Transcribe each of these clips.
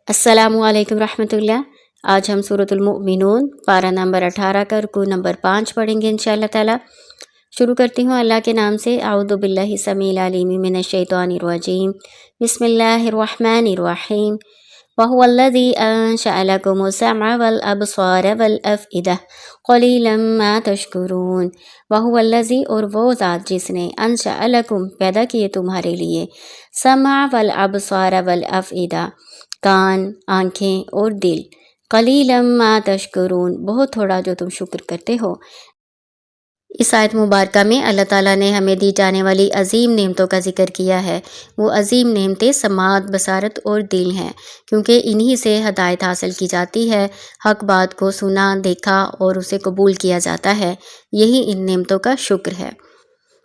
अस्सलामु अलैकुम रहमतुल्लाह। आज हम सूरतुल मुमिनून पारा नंबर 18 का रुकू नंबर 5 पढ़ेंगे इंशाअल्लाह ताला। शुरू करती हूँ अल्लाह के नाम से। आऊदु बिल्लाहि समील अलीम मिनश शैतानिर रजीम। बिस्मिल्लाहिर रहमानिर रहीम। वहुवल्लज़ी अंशअ लकुमुस समअ वल अबसार वल अफ़इदा क़लीलन मा तशकुरून। वहुवल्लज़ी और वो ज़ात जिसने अंशअ लकुम पैदा किए तुम्हारे लिए समअ वल अबसार वल अफ़इदा कान, आँखें और दिल। क़लीलन मा तशकुरून बहुत थोड़ा जो तुम शुक्र करते हो। इस आयत मुबारका में अल्लाह ताला ने हमें दी जाने वाली अजीम नेमतों का जिक्र किया है। वो अजीम नेमतें समात, बसारत और दिल हैं, क्योंकि इन्हीं से हदायत हासिल की जाती है। हक बात को सुना, देखा और उसे कबूल किया जाता है। यही इन नेमतों का शुक्र है।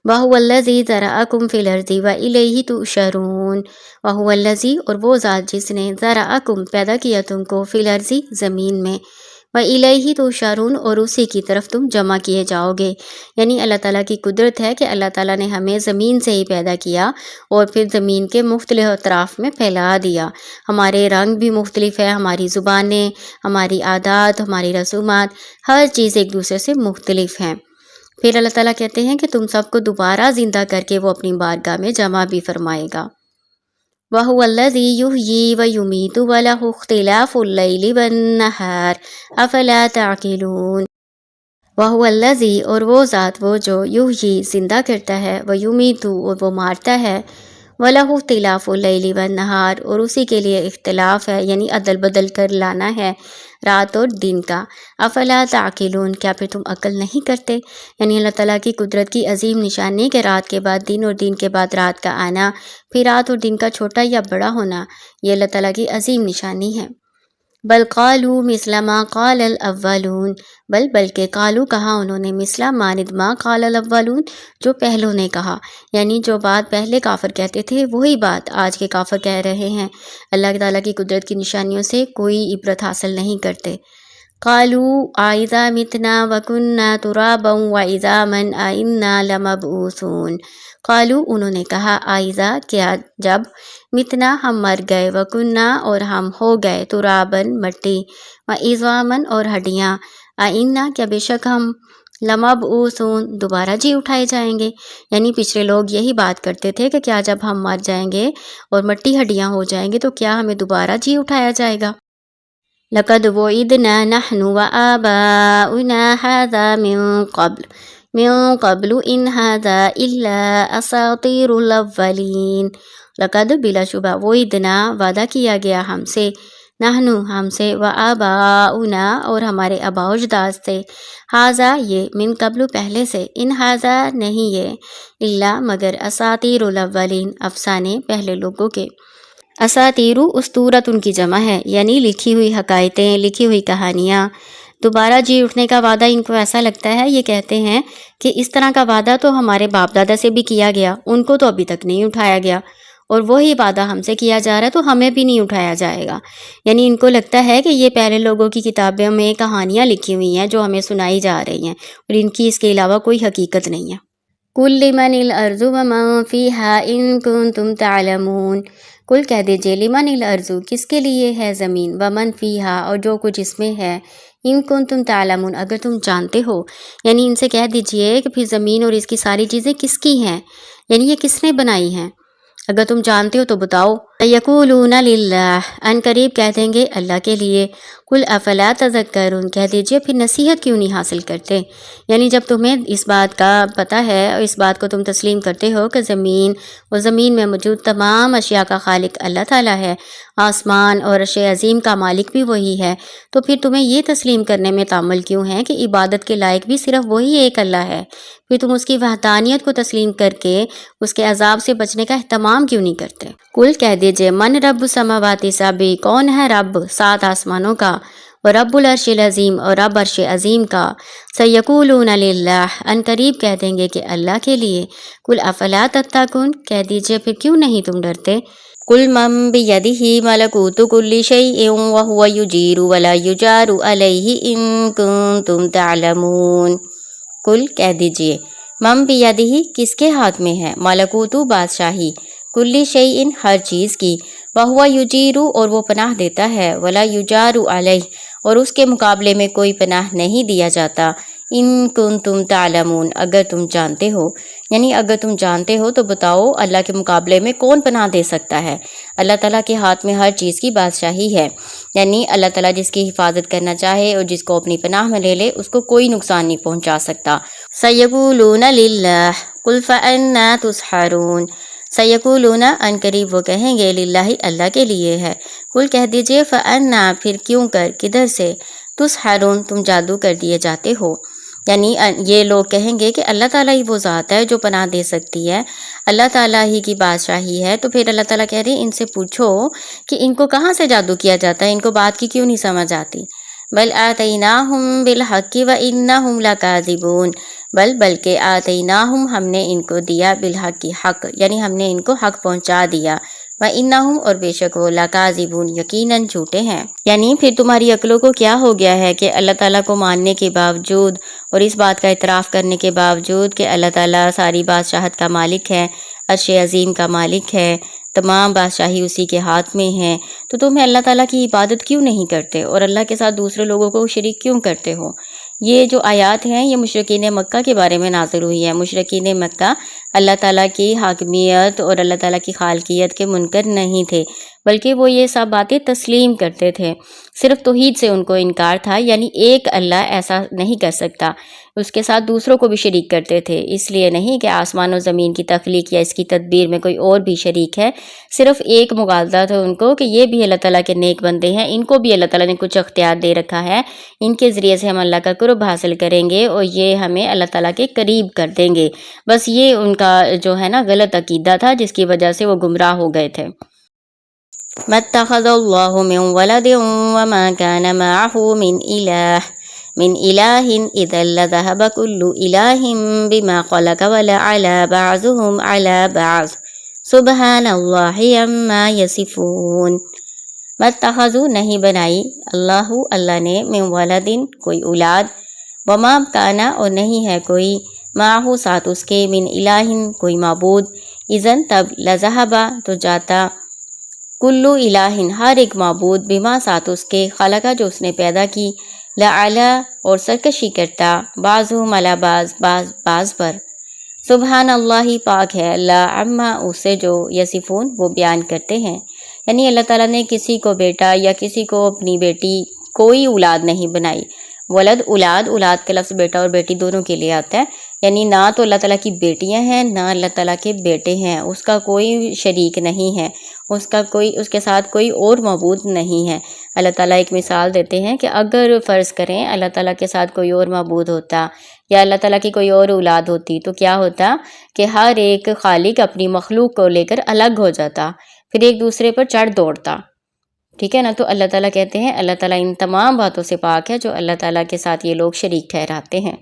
वहुवल्लज़ी ज़रअकुम फ़िल अर्ज़ि व इलैहि तुहशरून। वहुवल्लज़ी और वो ज़ात जिसने ज़रअकुम पैदा किया तुमको फ़िल अर्ज़ि ज़मीन में, व इलैहि तुहशरून और उसी की तरफ तुम जमा किए जाओगे। यानी अल्लाह ताला की कुदरत है कि अल्लाह ताला ने हमें ज़मीन से ही पैदा किया और फिर ज़मीन के मुख्तलिफ़ अतराफ़ में फैला दिया। हमारे रंग भी मुख्तलिफ़ है, हमारी ज़ुबानें, हमारी आदात, हमारी रसूमात, हर चीज़ एक दूसरे से मुख्तलिफ़ हैं। फिर अल्लाह ताला कहते हैं कि तुम सबको दोबारा ज़िंदा करके वो अपनी बारगाह में जमा भी फरमाएगा। वहुवल्लज़ी युहयी व युमीतु व लहु इख्तिलाफुल लैलि वन नहार अफला ताक़िलून। वहुवल्लज़ी और वो ज़ात वो जो युहयी ज़िंदा करता है, व युमीतु और वो मारता है, वलहु इख्तिलाफुल लैलि वन नहार और उसी के लिए इख्तिलाफ है, यानी अदल बदल कर लाना है रात और दिन का। अफला ताक़िलून क्या फिर तुम अक्ल नहीं करते। यानी अल्लाह ताला की कुदरत की अजीम निशानी कि रात के बाद दिन और दिन के बाद रात का आना, फिर रात और दिन का छोटा या बड़ा होना, ये अल्लाह ताला की अजीम निशानी है। बल क़ालू मिस्ला मा क़ालल अव्वलून। बल्कि क़ालू कहा उन्होंने मिस्ला मानिद मा क़ालल अव्वलून जो पहलों ने कहा, यानी जो बात पहले काफिर कहते थे वही बात आज के काफिर कह रहे हैं। अल्लाह ताला की कुदरत की निशानियों से कोई इबरत हासिल नहीं करते। क़ालू आइज़ा मितना वकुन्ना तुराबन व इज़ामन आइन्ना लमबऊसून। क़ालू उन्होंने कहा आइज़ा क्या जब मितना हम मर गए, वकुन्ना और हम हो गए, तुराबन मट्टी, व इज़ामन और हड्डियाँ, आइन्ना क्या बेशक हम, लमबऊसून दोबारा जी उठाए जाएंगे। यानी पिछले लोग यही बात करते थे कि क्या जब हम मर जाएंगे और मट्टी हड्डियाँ हो जाएंगे तो क्या हमें दोबारा जी उठाया जाएगा। लक़द वुइदना नहनु व आबाउना हाज़ा मिन क़ब्लु इन हाज़ा इल्ला असातीरुल अव्वलीन। लक़द बिलाशुबा वुइदना वादा किया गया हमसे, नहनु हमसे, व आबाउना और हमारे आबा अजदाद से, हाज़ा ये, मिन क़ब्लु पहले से, इन हाज़ा नहीं ये, इल्ला मगर, असातीरुल अव्वलीन अफसाने पहले लोगों के। असातीरु उस्तूरत उनकी जमा है, यानी लिखी हुई हकायतें, लिखी हुई कहानियाँ। दोबारा जी उठने का वादा इनको ऐसा लगता है, ये कहते हैं कि इस तरह का वादा तो हमारे बाप दादा से भी किया गया, उनको तो अभी तक नहीं उठाया गया, और वही वादा हमसे किया जा रहा है तो हमें भी नहीं उठाया जाएगा। यानी इनको लगता है कि ये पहले लोगों की किताबों में कहानियाँ लिखी हुई हैं जो हमें सुनाई जा रही हैं और इनकी इसके अलावा कोई हकीकत नहीं है। कुल लिमनिल अर्ज़ु व मन फ़ीहा इन कुंतुम तालमून। कुल कह दीजिए लिमनिल अर्ज़ु किसके लिए है ज़मीन, व मन फ़ीहा और जो कुछ इसमें है, इन कुंतुम तालमून अगर तुम जानते हो। यानी इनसे कह दीजिए कि फिर ज़मीन और इसकी सारी चीज़ें किसकी हैं, यानी ये किसने बनाई हैं, अगर तुम जानते हो तो बताओ। यक़ूलूना लिल्लाह अन करीब कह देंगे अल्लाह के लिए। कुल अफला तज़क्करून कह दीजिए फिर नसीहत क्यों नहीं हासिल करते। यानी जब तुम्हें इस बात का पता है और इस बात को तुम तस्लीम करते हो कि ज़मीन और ज़मीन में मौजूद तमाम अशिया का खालिक अल्लाह ताला है, आसमान और अर्श अज़ीम का मालिक भी वही है, तो फिर तुम्हें ये तस्लीम करने में तामुल क्यों है कि इबादत के लायक भी सिर्फ वही एक अल्लाह है। फिर तुम उसकी वहदानियत को तस्लीम करके उसके अजाब से बचने का एहतमाम क्यों नहीं करते। कुल कह दीजिए मन रब समावाति सबी कौन है रब सात आसमानों का, व रब्बुल अर्शिल अज़ीम और रब अर्श अज़ीम का। सयक़ूलूना लिल्लाह अन करीब कह देंगे कि अल्लाह के लिए। कुल अफला तत्तक़ून कह दीजिए फिर क्यों नहीं तुम डरते। कुल मम बियदिही मलकूतु कुल्लि शैइन व हुवा युजीरु वला युजारु अलैहि इन कुंतुम तालमून। कुल कह दीजिए मम बियदिही किसके हाथ में है, मलकूतु बादशाही, कुल्ली शैइन हर चीज़ की, वहुवा युजीरु और वो पनाह देता है, वला युजारु अलैह और उसके मुकाबले में कोई पनाह नहीं दिया जाता। इन कुंतुम तालमून अगर तुम जानते हो, यानी अगर तुम जानते हो तो बताओ अल्लाह के मुकाबले में कौन पनाह दे सकता है। अल्लाह ताला के हाथ में हर चीज़ की बादशाही है, यानी अल्लाह ताला जिसकी हिफाजत करना चाहे और जिसको अपनी पनाह में ले ले उसको कोई नुकसान नहीं पहुंचा सकता। सयक़ूलूना लिल्लाह कुल फ़अन्ना तुस्हरून, सयक़ूलूना अनकरीब वो कहेंगे लिल्लाही अल्लाह के लिए है, कुल कह दीजिए फ़अन्ना फिर क्यों कर किधर से, तुस्हरून तुम जादू कर दिए जाते हो। यानी ये लोग कहेंगे कि अल्लाह ताला ही वो ज़ात है जो पनाह दे सकती है, अल्लाह ताला ही की बादशाही है। तो फिर अल्लाह ताला कह रहे हैं इनसे पूछो कि इनको कहाँ से जादू किया जाता है, इनको बात की क्यों नहीं समझ आती। बल आतैनाहुम बिल हक़्क़ि व इन्नहुम लकाज़िबून, बल्कि आतैनाहुम हमने इनको दिया बिल हक़्क़ि हक़, यानी हमने इनको हक़ पहुँचा दिया, व इन्नहुम और बेशक वो लकाज़िबून यकीनन झूठे हैं। यानी फिर तुम्हारी अक्लों को क्या हो गया है कि अल्लाह ताला को मानने के बावजूद और इस बात का इतराफ़ करने के बावजूद कि अल्लाह ताला सारी बादशाहत का मालिक है, अर्श अज़ीम का मालिक है, तमाम बादशाही उसी के हाथ में है, तो तुम अल्लाह ताला की इबादत क्यों नहीं करते और अल्लाह के साथ दूसरे लोगों को शरीक क्यों करते हो। ये जो आयात हैं ये मुशरिकीन मक्का के बारे में नाज़िल हुई है। मुशरिकीन मक्का अल्लाह ताला की हाकमियत और अल्लाह ताला की खालकियत के मुनकर नहीं थे, बल्कि वो ये सब बातें तस्लीम करते थे। सिर्फ तौहीद से उनको इनकार था, यानी एक अल्लाह ऐसा नहीं कर सकता, उसके साथ दूसरों को भी शरीक करते थे। इसलिए नहीं कि आसमान और ज़मीन की तख्लीक या इसकी तदबीर में कोई और भी शरीक है, सिर्फ एक मुगालदा था उनको कि ये भी अल्लाह ताला के नेक बंदे हैं, इनको भी अल्लाह ताला ने कुछ अख्तियार दे रखा है, इनके ज़रिए से हम अल्लाह का कुर्ब हासिल करेंगे और ये हमें अल्लाह ताला के करीब कर देंगे। बस ये उनका जो है ना गलत अकीदा था, जिसकी वजह से वो गुमराह हो गए थे। मत्तख़ज़ल्लाहु मिन वलदिन वमा कान मअहू मिन इलाहिन इज़न लज़हब कुल्लु इलाहिन बिमा ख़लक़ वलअला बअज़ुहुम अला बअज़ सुब्हानल्लाहि अम्मा यसिफ़ून। मत्तख़ज़ू नहीं बनाई, अल्लाहु अल्लाह ने, मिन वलदिन कोई औलाद, वमा काना और नहीं है कोई, माहू साथ उसके, मिन इलाहिन कोई माबूद, इज़न तब, लज़हबा तो जाता, कुल्लु इलाहिन हर एक माबूद, बिमा साथ उसके, खलका जो उसने पैदा की, लअला और सरकशी करता, बाज़ुहुम अला बाज़ पर, सुबहान अल्लाह पाक है अल्लाह, अम्मा उससे जो यसिफून वो बयान करते हैं। यानी अल्लाह ताला ने किसी को बेटा या किसी को अपनी बेटी कोई औलाद नहीं बनाई। वलद औलाद, औलाद का लफ्ज़ बेटा और बेटी दोनों के लिए आता है, यानी ना तो अल्लाह ताला की बेटियां हैं ना अल्लाह ताला के बेटे हैं, उसका कोई शरीक नहीं है, उसके साथ कोई और मबूद नहीं है। अल्लाह ताला एक मिसाल देते हैं कि अगर फ़र्ज़ करें अल्लाह ताला के साथ कोई और मबूद होता या अल्लाह ताला की कोई और औलाद होती तो क्या होता कि हर एक खालिक अपनी मखलूक को लेकर अलग हो जाता, फिर एक दूसरे पर चढ़ दौड़ता। ठीक है ना। तो अल्लाह ताला कहते हैं अल्लाह ताला इन तमाम बातों से पाक है जो अल्लाह ताला के साथ ये लोग शरीक ठहराते हैं।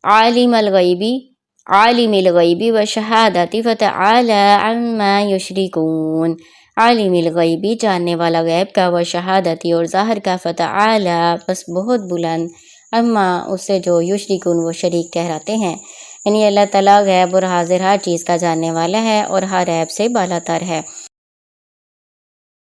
आलिमल गैबी व शहादती फ़तआला अम्मा युशरिकून। आलिमिल गैबी जानने वाला गैब का, व शहादती और ज़ाहिर का, फ़तआला बस बहुत बुलंद, अम्मा उससे जो युशरिकून वो शरीक ठहराते हैं। यानी अल्लाह ताला गैब और हाजिर हर चीज़ का जानने वाला है और हर ऐब से बालातर है।